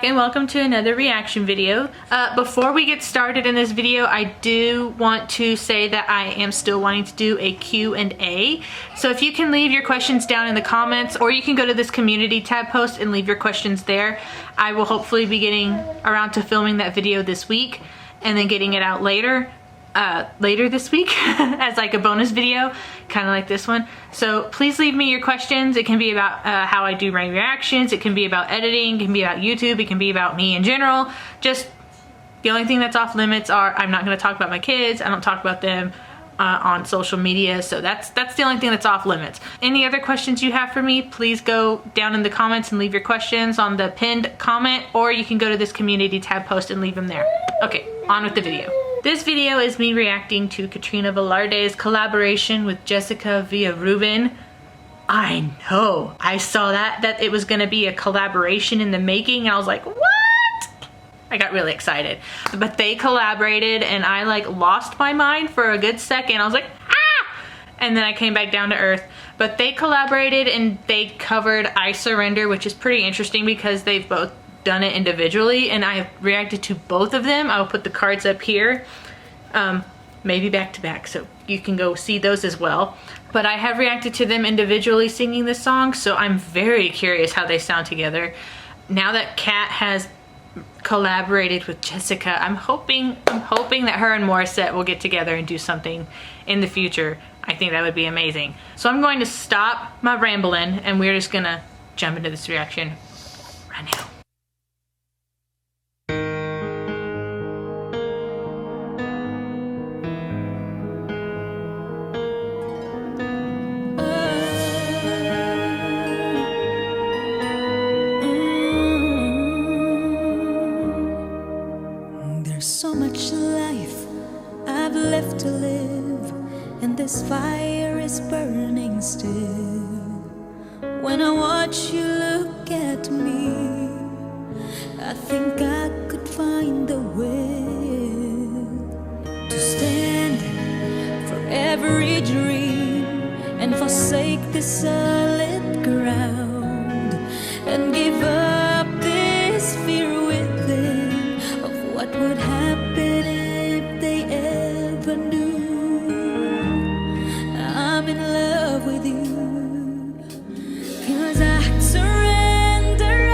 back and welcome to another reaction video. Before we get started in this video, I do want to say that I am still wanting to do a Q&A. So if you can leave your questions down in the comments, or you can go to this community tab post and leave your questions there. I will hopefully be getting around to filming that video this week and then getting it out later this week as like a bonus video, kind of like this one. So please leave me your questions. It can be about how I do my reactions, it can be about editing, it can be about YouTube, it can be about me in general. Just the only thing that's off limits are I'm not going to talk about my kids. I don't talk about them on social media, so that's the only thing that's off limits. Any other questions you have for me, please go down in the comments and leave your questions on the pinned comment, or you can go to this community tab post and leave them there. Okay, on with the video. This video is me reacting to Katrina Velarde's collaboration with Jessica Villarubin. I know, I saw that it was gonna be a collaboration in the making, and I was like, what? I got really excited. But they collaborated and I like lost my mind for a good second. I was like, ah! And then I came back down to earth. But they collaborated and they covered I Surrender, which is pretty interesting because they've both done it individually, and I have reacted to both of them. I'll put the cards up here, maybe back to back, so you can go see those as well. But I have reacted to them individually singing this song, so I'm very curious how they sound together. Now that Kat has collaborated with Jessica, I'm hoping that her and Morissette will get together and do something in the future. I think that would be amazing. So I'm going to stop my rambling and we're just gonna jump into this reaction right now. So much life I've left to live, and this fire is burning still. When I watch you look at me, I think I could find the will to stand for every dream and forsake this solid ground and give up this fear within of what would happen if they ever knew I'm in love with you. 'Cause I surrender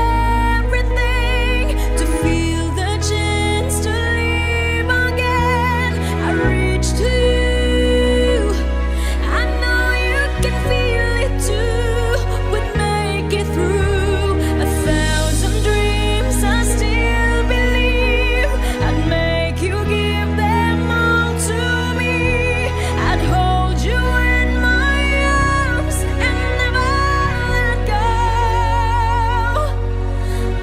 everything to feel the chance to live again. I reach to you, I know you can feel it too. We'd make it through 1,000 dreams. I still believe I'd make you give them all to me. I'd hold you in my arms and never let go.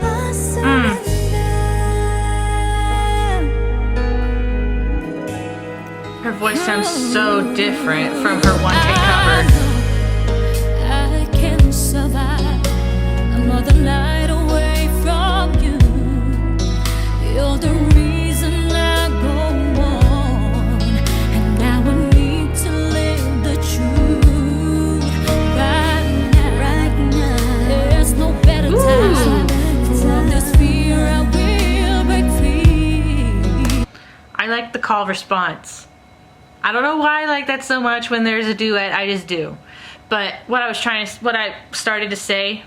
I surrender. Her voice sounds so different from her one-take cover. I can survive another night away from you. You're the reason I go on, and now I need to live the truth. Right now, there's no better time. From this fear I will break free. I like the call response. I don't know why I like that so much when there's a duet, I just do. But what I started to say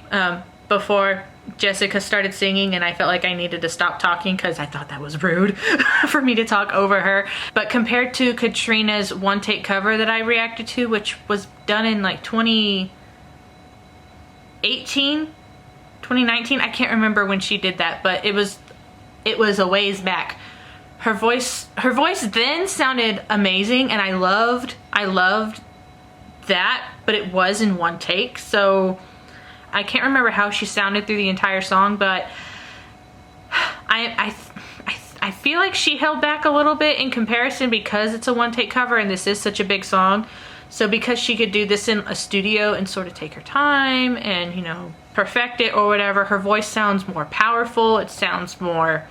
before Jessica started singing, and I felt like I needed to stop talking because I thought that was rude for me to talk over her. But compared to Katrina's one-take cover that I reacted to, which was done in like 2018, 2019, I can't remember when she did that, but it was a ways back. Her voice then sounded amazing, and I loved that, but it was in one take, so I can't remember how she sounded through the entire song, but I feel like she held back a little bit in comparison because it's a one-take cover and this is such a big song. So because she could do this in a studio and sort of take her time and, you know, perfect it or whatever, her voice sounds more powerful. It sounds more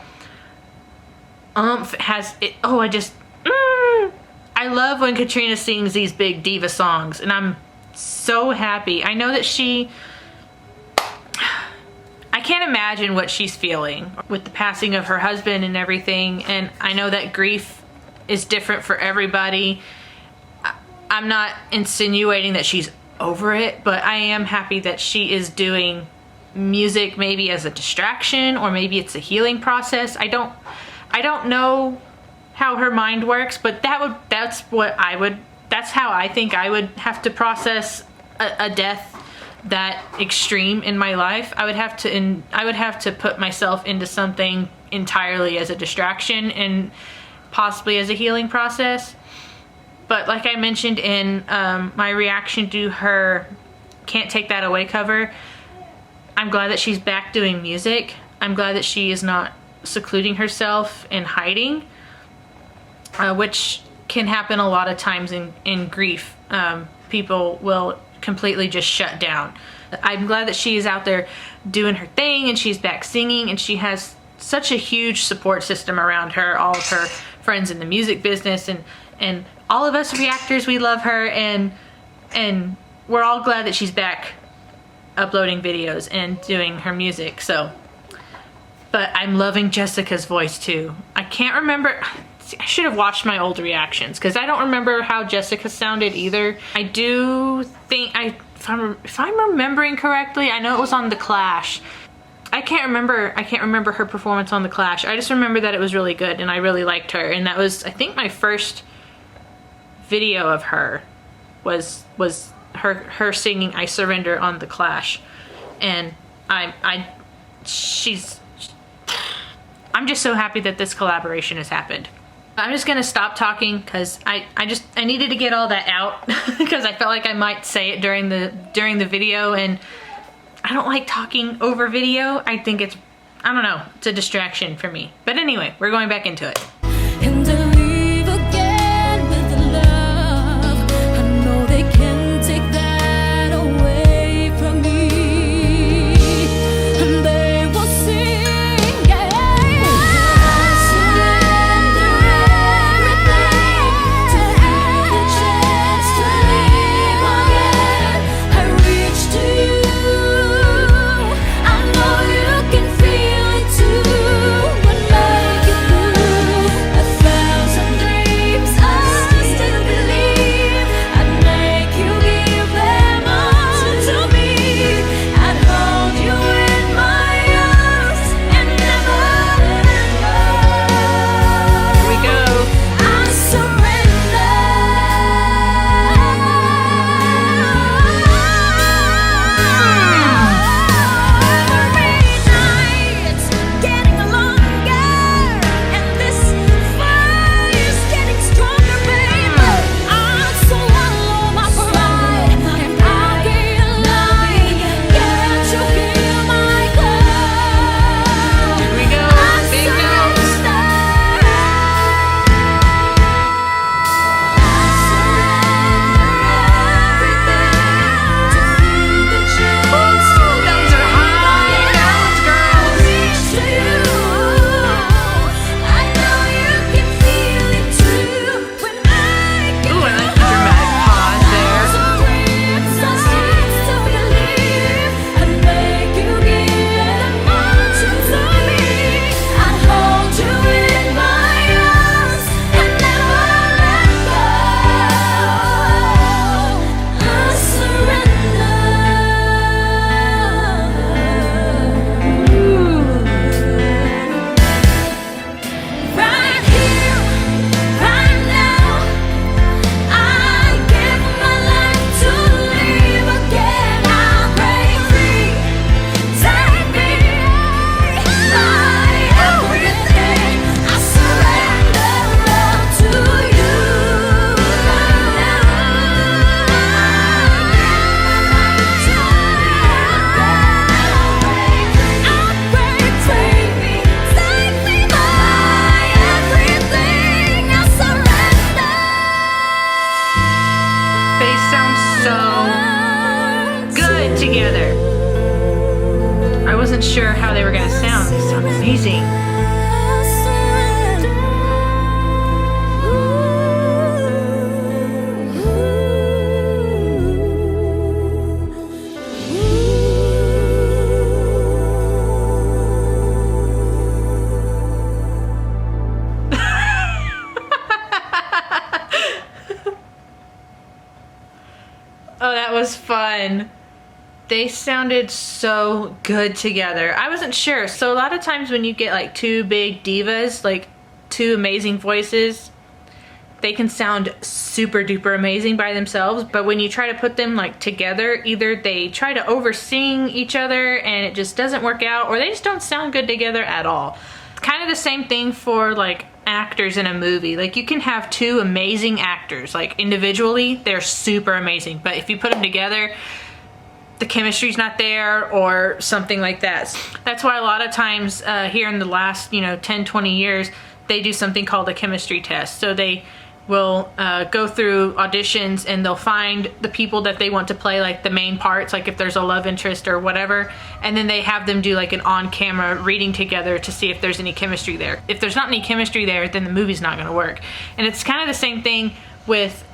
I love when Katrina sings these big diva songs, and I'm so happy. I know that I can't imagine what she's feeling with the passing of her husband and everything. And I know that grief is different for everybody. I'm not insinuating that she's over it, but I am happy that she is doing music, maybe as a distraction, or maybe it's a healing process. I don't know how her mind works, but that's how I think I would have to process a death that extreme in my life. I would have to put myself into something entirely as a distraction and possibly as a healing process. But like I mentioned in my reaction to her Can't Take That Away cover, I'm glad that she's back doing music. I'm glad that she is not secluding herself and hiding, which can happen a lot of times in grief. People will completely just shut down. I'm glad that she is out there doing her thing and she's back singing, and she has such a huge support system around her, all of her friends in the music business, and all of us reactors, we love her, and we're all glad that she's back uploading videos and doing her music. So, but I'm loving Jessica's voice too. I can't remember, I should have watched my old reactions because I don't remember how Jessica sounded either. I do think, if I'm remembering correctly, I know it was on The Clash. I can't remember her performance on The Clash. I just remember that it was really good and I really liked her, and that was, I think, my first video of her was her singing I Surrender on The Clash. And I'm just so happy that this collaboration has happened. I'm just gonna stop talking because I needed to get all that out because I felt like I might say it during the video, and I don't like talking over video. I think it's, I don't know, it's a distraction for me. But anyway, we're going back into it. And to leave again with the love, I know they can't take that away from me. And they will sing, yeah. I surrender everything to have the chance to live again. I reach to you. I know you can feel it too, but make it through. was fun. They sounded so good together. I wasn't sure. So a lot of times when you get like two big divas, like two amazing voices, they can sound super duper amazing by themselves, but when you try to put them like together, either they try to oversing each other and it just doesn't work out, or they just don't sound good together at all. Kind of the same thing for like actors in a movie. Like you can have two amazing actors, like individually they're super amazing, but if you put them together, the chemistry's not there or something like that. That's why a lot of times here in the last 10-20 years they do something called a chemistry test. So they will go through auditions and they'll find the people that they want to play like the main parts, like if there's a love interest or whatever, and then they have them do like an on-camera reading together to see if there's any chemistry there. If there's not any chemistry there, then the movie's not going to work. And it's kind of the same thing with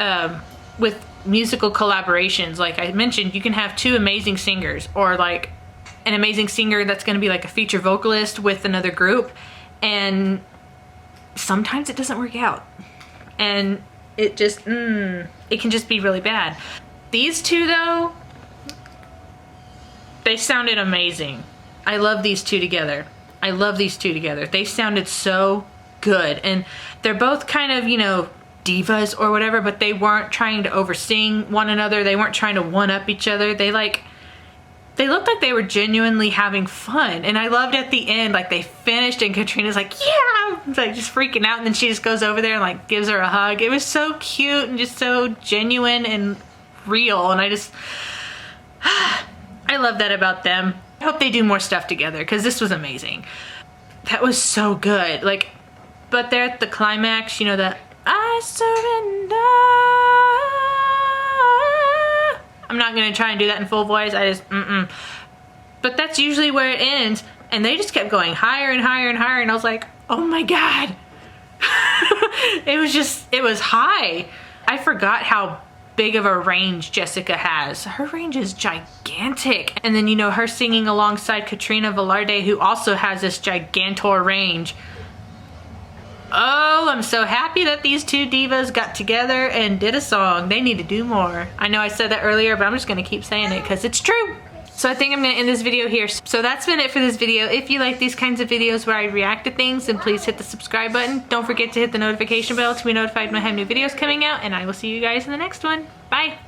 musical collaborations. Like I mentioned, you can have two amazing singers, or like an amazing singer that's going to be like a feature vocalist with another group, and sometimes it doesn't work out. And it just, it can just be really bad. These two though, they sounded amazing. I love these two together. I love these two together. They sounded so good. And they're both kind of, divas or whatever, but they weren't trying to oversing one another. They weren't trying to one-up each other. They looked like they were genuinely having fun. And I loved at the end, like they finished and Katrina's like, yeah, like just freaking out. And then she just goes over there and like gives her a hug. It was so cute and just so genuine and real. And I love that about them. I hope they do more stuff together because this was amazing. That was so good. Like, but they're at the climax, the I surrender. I'm not gonna try and do that in full voice. I just, But that's usually where it ends. And they just kept going higher and higher and higher. And I was like, oh my God. It was high. I forgot how big of a range Jessica has. Her range is gigantic. And then, her singing alongside Katrina Velarde, who also has this gigantor range. Oh, I'm so happy that these two divas got together and did a song. They need to do more. I know I said that earlier, but I'm just gonna keep saying it because it's true. So I think I'm gonna end this video here. So that's been it for this video. If you like these kinds of videos where I react to things, then please hit the subscribe button. Don't forget to hit the notification bell to be notified when I have new videos coming out, and I will see you guys in the next one. Bye.